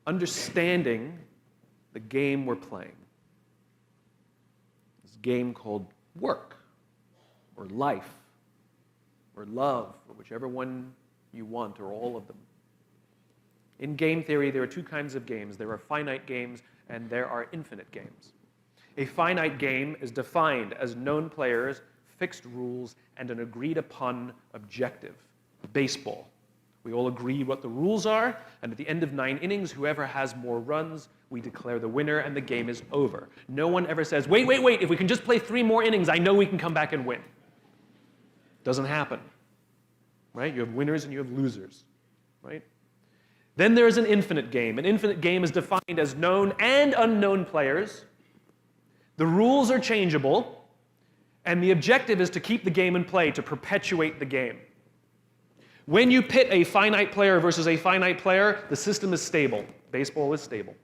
understanding the game we're playing. This game called work, or life, or love, or whichever one you want, or all of them. In game theory, there are two kinds of games. There are finite games, and there are infinite games. A finite game is defined as known players, fixed rules, and an agreed-upon objective. Baseball. We all agree what the rules are, and at the end of 9 innings, whoever has more runs, we declare the winner, and the game is over. No one ever says, wait, if we can just play 3 more innings, I know we can come back and win. Doesn't happen, right? You have winners and you have losers, right? Then there's an infinite game. An infinite game is defined as known and unknown players. The rules are changeable, and the objective is to keep the game in play, to perpetuate the game. When you pit a finite player versus a finite player, the system is stable. Baseball is stable.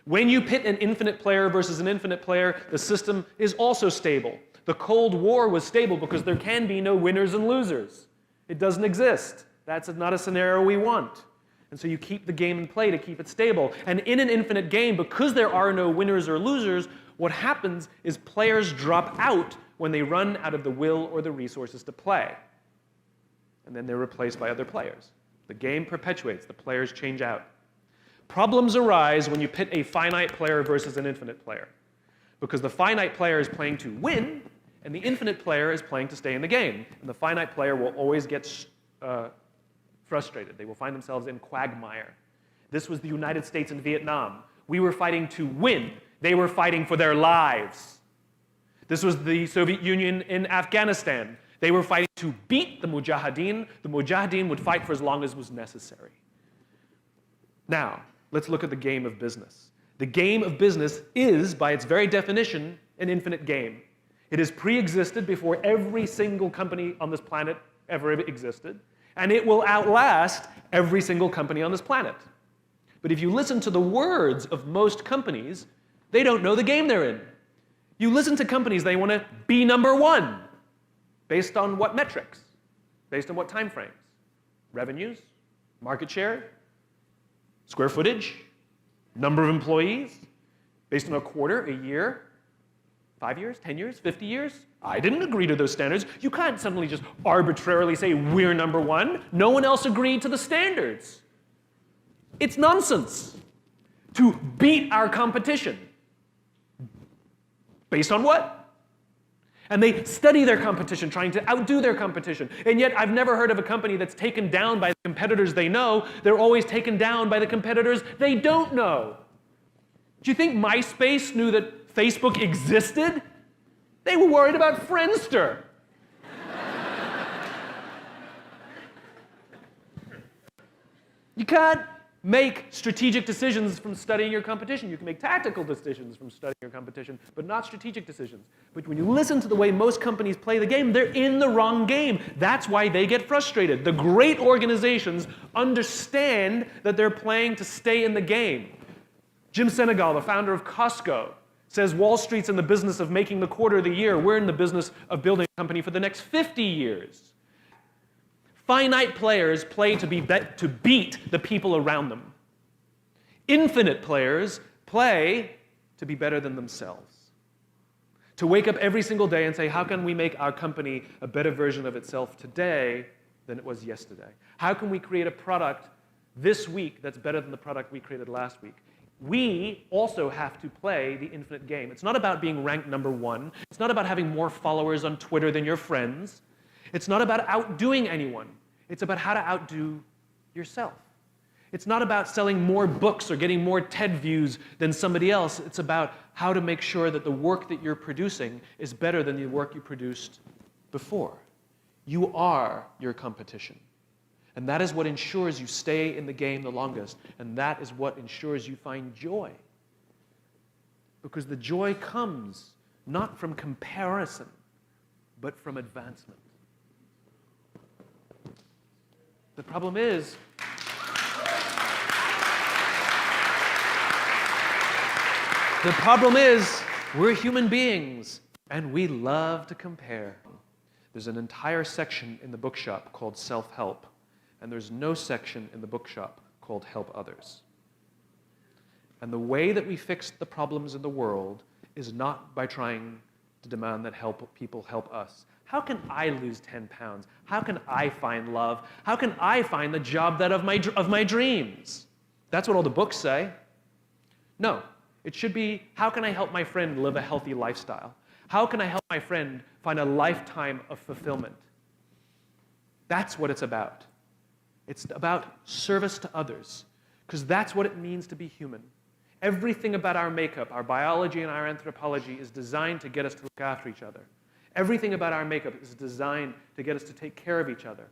When you pit an infinite player versus an infinite player, the system is also stable. The Cold War was stable because there can be no winners and losers. It doesn't exist. That's not a scenario we want. And so you keep the game in play to keep it stable. And in an infinite game, because there are no winners or losers, what happens is players drop out when they run out of the will or the resources to play. And then they're replaced by other players. The game perpetuates. The players change out. Problems arise when you pit a finite player versus an infinite player, because the finite player is playing to win, and the infinite player is playing to stay in the game. And the finite player will always get frustrated. They will find themselves in quagmire. This was the United States and Vietnam. We were fighting to win. They were fighting for their lives. This was the Soviet Union in Afghanistan. They were fighting to beat the Mujahideen. The Mujahideen would fight for as long as was necessary. Now, let's look at the game of business. The game of business is, by its very definition, an infinite game. It has pre-existed before every single company on this planet ever existed, and it will outlast every single company on this planet. But if you listen to the words of most companies, they don't know the game they're in. You listen to companies, they want to be number one. Based on what metrics? Based on what time frames? Revenues? Market share? Square footage? Number of employees? Based on a quarter, a year? 5 years? 10 years? 50 years? I didn't agree to those standards. You can't suddenly just arbitrarily say we're number one. No one else agreed to the standards. It's nonsense to beat our competition. Based on what? And they study their competition, trying to outdo their competition. And yet, I've never heard of a company that's taken down by the competitors they know. They're always taken down by the competitors they don't know. Do you think MySpace knew that Facebook existed? They were worried about Friendster. You can't make strategic decisions from studying your competition. You can make tactical decisions from studying your competition, but not strategic decisions. But when you listen to the way most companies play the game, they're in the wrong game. That's why they get frustrated. The great organizations understand that they're playing to stay in the game. Jim Senegal, the founder of Costco, says Wall Street's in the business of making the quarter of the year. We're in the business of building a company for the next 50 years. Finite players play to beat the people around them. Infinite players play to be better than themselves. To wake up every single day and say, how can we make our company a better version of itself today than it was yesterday? How can we create a product this week that's better than the product we created last week? We also have to play the infinite game. It's not about being ranked number one. It's not about having more followers on Twitter than your friends. It's not about outdoing anyone. It's about how to outdo yourself. It's not about selling more books or getting more TED views than somebody else. It's about how to make sure that the work that you're producing is better than the work you produced before. You are your competition. And that is what ensures you stay in the game the longest. And that is what ensures you find joy. Because the joy comes not from comparison, but from advancement. The problem is, we're human beings, and we love to compare. There's an entire section in the bookshop called Self-Help, and there's no section in the bookshop called Help Others. And the way that we fix the problems in the world is not by trying to demand that people help us. How can I lose 10 pounds? How can I find love? How can I find the job of my dreams? That's what all the books say. No, it should be, how can I help my friend live a healthy lifestyle? How can I help my friend find a lifetime of fulfillment? That's what it's about. It's about service to others, because that's what it means to be human. Everything about our makeup, our biology and our anthropology, is designed to get us to look after each other. Everything about our makeup is designed to get us to take care of each other.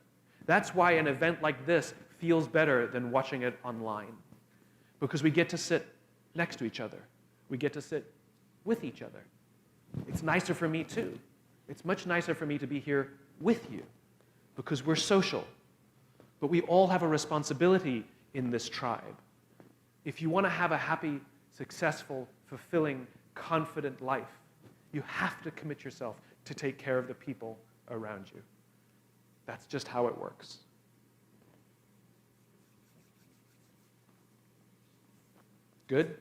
That's why an event like this feels better than watching it online, because we get to sit next to each other. We get to sit with each other. It's nicer for me too. It's much nicer for me to be here with you, because we're social. But we all have a responsibility in this tribe. If you want to have a happy, successful, fulfilling, confident life, you have to commit yourself to take care of the people around you. That's just how it works. Good?